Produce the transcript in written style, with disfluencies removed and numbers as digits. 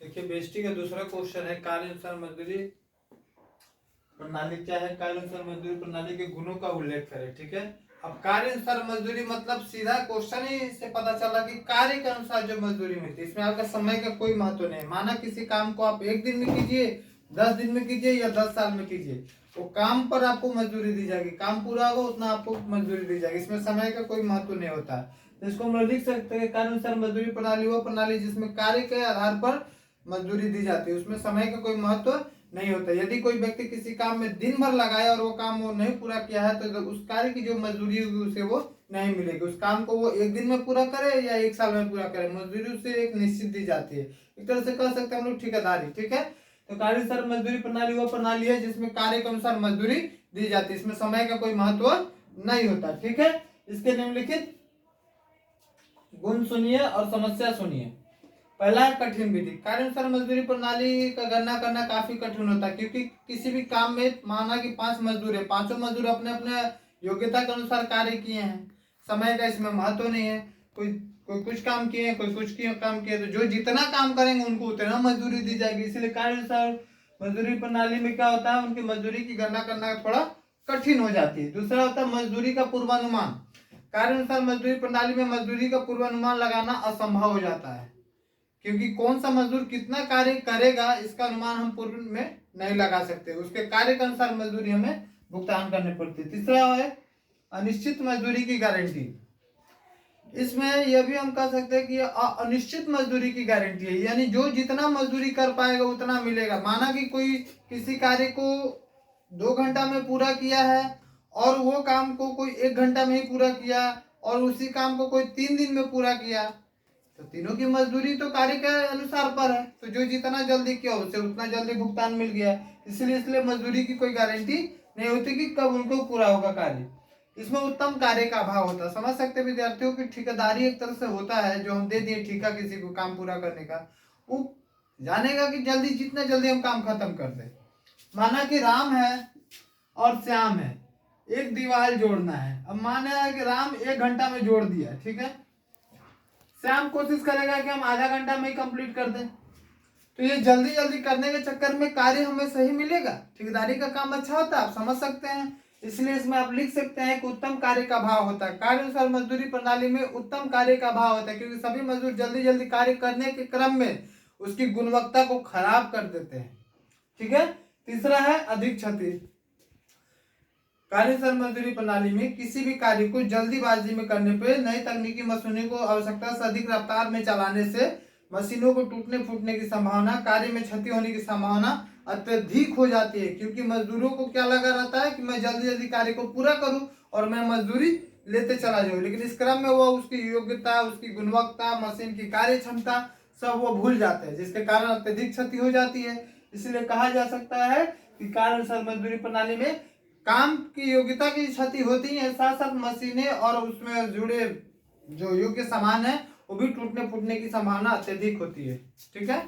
देखिए बेस्टी का दूसरा क्वेश्चन है कार्य अनुसार मजदूरी प्रणाली क्या है। कार्य अनुसार मजदूरी प्रणाली के गुणों का उल्लेख करें। ठीक है, अब कार्य अनुसार मजदूरी मतलब सीधा क्वेश्चन ही से पता चला कि कार्य के अनुसार जो मजदूरी मिलती है, इसमें आपका समय का कोई महत्व नहीं है। माना किसी काम को आप 1 दिन में कीजिए, 10 दिन में कीजिए या 10 साल में कीजिए, वो काम पर आपको मजदूरी दी जाएगी। काम पूरा होगा उतना आपको मजदूरी दी जाएगी। इसमें समय का कोई महत्व नहीं होता है। तो इसको हम लोग लिख सकते हैं कार्य अनुसार मजदूरी प्रणाली वो प्रणाली जिसमें कार्य के आधार पर मजदूरी दी जाती है, उसमें समय का कोई महत्व नहीं होता। यदि कोई व्यक्ति किसी काम में दिन भर लगाया और वो काम वो नहीं पूरा किया है तो उस कार्य की जो मजदूरी होगी उसे वो नहीं मिलेगी। उस काम को वो 1 दिन में पूरा करे या 1 साल में पूरा करे, मजदूरी उसे एक निश्चित दी जाती है। एक तरह से कह सकते हैं हम लोग ठेकेदारी। ठीक है, तो कार्य अनुसार मजदूरी प्रणाली वो प्रणाली है जिसमें कार्य के अनुसार मजदूरी दी जाती है। इसमें समय का कोई महत्व नहीं होता। ठीक है, इसके निम्नलिखित गुण सुनिए और समस्या सुनिए। पहला है कठिन विधि। कार्य अनुसार मजदूरी प्रणाली का गणना करना काफी कठिन होता है, क्योंकि किसी भी काम में माना कि 5 मजदूर है, पांचों मजदूर अपने अपने योग्यता के अनुसार कार्य किए हैं। समय का इसमें महत्व नहीं है। कोई कोई कुछ काम किए, कोई कुछ काम किए, तो जो जितना काम करेंगे उनको उतना मजदूरी दी जाएगी। इसलिए कार्य अनुसार मजदूरी प्रणाली में क्या होता है, उनकी मजदूरी की गणना करना थोड़ा कठिन हो जाती है। दूसरा होता है मजदूरी का पूर्वानुमान। कार्य अनुसार मजदूरी प्रणाली में मजदूरी का पूर्वानुमान लगाना असंभव हो जाता है, क्योंकि कौन सा मजदूर कितना कार्य करेगा इसका अनुमान हम पूर्व में नहीं लगा सकते। उसके कार्य के अनुसार मजदूरी हमें भुगतान करनी पड़ती है। तीसरा है अनिश्चित मजदूरी की गारंटी। इसमें यह भी हम कह सकते हैं कि अनिश्चित मजदूरी की गारंटी है, यानी जो जितना मजदूरी कर पाएगा उतना मिलेगा। माना कि कोई किसी कार्य को 2 घंटा में पूरा किया है और वो काम को कोई 1 घंटा में ही पूरा किया, और उसी काम को कोई 3 दिन में पूरा किया, तो तीनों की मजदूरी तो कार्य के अनुसार पर है। तो जो जितना जल्दी किया उसे उतना जल्दी भुगतान मिल गया। इसलिए मजदूरी की कोई गारंटी नहीं होती कि कब उनको पूरा होगा कार्य। इसमें उत्तम कार्य का अभाव होता है। समझ सकते विद्यार्थियों की ठेकेदारी एक तरह से होता है, जो हम दे दिए ठेका किसी को काम पूरा करने का, वो जानेगा कि जल्दी जितना जल्दी हम काम खत्म कर दे। माना कि राम है और श्याम है, एक दीवार जोड़ना है। अब माना है कि राम 1 घंटा में जोड़ दिया, ठीक है, श्याम कोशिश करेगा कि हम आधा घंटा में ही कंप्लीट कर दें। तो ये जल्दी जल्दी करने के चक्कर में कार्य हमें सही मिलेगा, ठेकेदारी का काम अच्छा होता है, आप समझ सकते हैं। इसलिए इसमें आप लिख सकते हैं कि उत्तम कार्य का भाव होता है। कार्य अनुसार मजदूरी प्रणाली में उत्तम कार्य का भाव होता है, क्योंकि सभी मजदूर जल्दी जल्दी कार्य करने के क्रम में उसकी गुणवत्ता को खराब कर देते हैं। ठीक है, तीसरा है अधिक क्षति। कार्य अनुसार मजदूरी प्रणाली में किसी भी कार्य को जल्दीबाजी में करने पर नई तकनीकी मशीनों को आवश्यकता से अधिक रफ्तार में चलाने से मशीनों को टूटने फूटने की संभावना, कार्य में क्षति होने की संभावना अत्यधिक हो जाती है। क्योंकि मजदूरों को क्या लगा रहता है कि मैं जल्दी जल्दी कार्य को पूरा करूं और मैं मजदूरी लेते चला जाऊं, लेकिन इस क्रम में वो उसकी योग्यता, उसकी गुणवत्ता, मशीन की कार्य क्षमता सब वो भूल जाते हैं, जिसके कारण अत्यधिक क्षति हो जाती है। इसलिए कहा जा सकता है कि कार्य अनुसार मजदूरी प्रणाली में काम की योग्यता की क्षति होती है, साथ साथ मशीनें और उसमें जुड़े जो योग्य सामान है वो भी टूटने फूटने की संभावना अत्यधिक होती है। ठीक है।